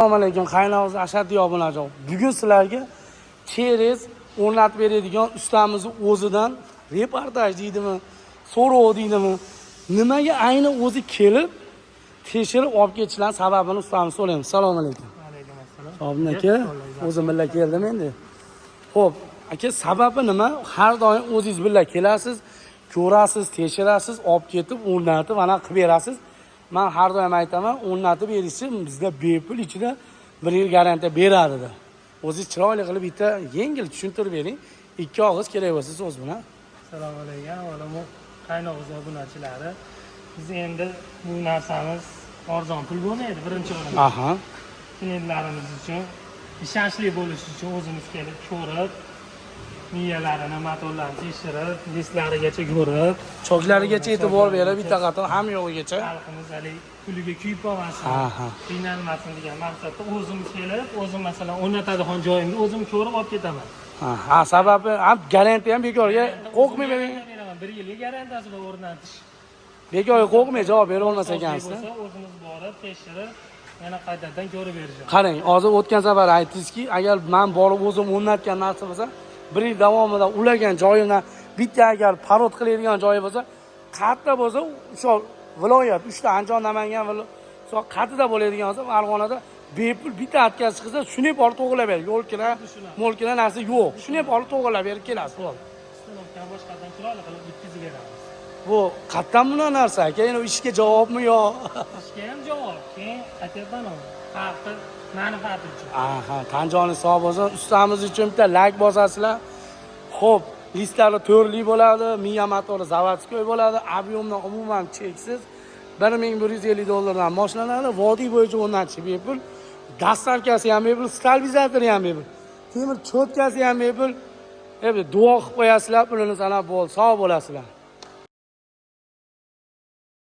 Assalomu alaykum, qaynog'iz Ashaddiy obunajon. Bugun sizlarga cheres o'rnatib beradigan ustamizning o'zidan reportaj deydimi, so'rov deydimi, nimaga ayni o'zi kelib tekshirib olib ketishlari sababini ustamiz so'raymiz. Assalomu alaykum. Alaykum assalom. Obun aka, o'zim bilan keldim endi. Xo'p, aka sababi nima? Har doim o'zingiz bilan kelasiz, ko'rasiz, tekshirasiz, olib ketib o'rnatib, ana qilib berasiz. Men har doim aytaman, o'rnatib berishi bizda bepul ichida 1 yil garantiya beradi. O'zingiz chiroyli qilib bitta yengil tushuntirib bering. 2 og'iz kerak bo'lsa so'z bilan. Assalomu alaykum. Avvalo qaynog'iz obunachilari. Biz endi bu narsamiz arzon pul bo'lmaydi birinchi o'rinda. Aha. Klientlarimiz uchun ishonchli bo'lishi uchun o'zimiz kelib ko'rib, miyalarini, motorlarini tekshirib, disklarigacha ko'rib, Choklarigacha e'tibor berib, bitta qator ham yo'g'igacha. xalqimiz hali puliga kuyib qolmasin, Aha. qiynalmasin degan maqsadda o'zim kelib, o'zim masalan o'rnatadigan joyimni o'zim ko'rib olib ketaman. Ha, sababi ham garantiya ham bekorga qo'rqmayman. 1 yillik garantiyasi bor o'rnatish. Bekorga qo'rqmay javob bera olmas ekansiz. O'zimiz borib tekshirib, yana qaytadan ko'rib berishamiz. Qarang, hozir o'tgan safar aytdingizki, agar men borib o'zim o'rnatgan narsa bo'lsa, 1 yil davomida ulagan joyimdan bitta agar parod qiladigan joyi bo'lsa, qayerda bo'lsa, o'sha viloyat 3 ta Andijon, Namangan va qayerda bo'ladigan bo'lsa, Farg'onada bepul bitta atkazib qilsa, shuni borib to'g'rilab berib, yo'l kira, mo'l kira narsa yo'q. Shuni borib to'g'rilab berib kelasiz, bo'ldi. Stanovka boshqadan chiroyli qilib bitkazib beramiz. Bu qayerdan bunaqa narsa? Keyin ishga javobmi yo? Ishga ham javob, keyin qaytadan xalqni manfaati uchun. Aha, tan joningiz sog' bo'lsin. Ustamiz uchun bitta like bosasizlar. Xo'p, listlari turli bo'ladi, miya motori zavodskoy bo'ladi, объемdan umuman cheksiz. $1150 dan boshlanadi. Vodiy bo'yicha o'rnatish bepul. Dastavkasi ham bepul, stabilizatori ham bepul. Temir cho'tkasi ham bepul. Duo qilib qo'yasizlar, pulini sanab bo'l, sog' bo'lasizlar.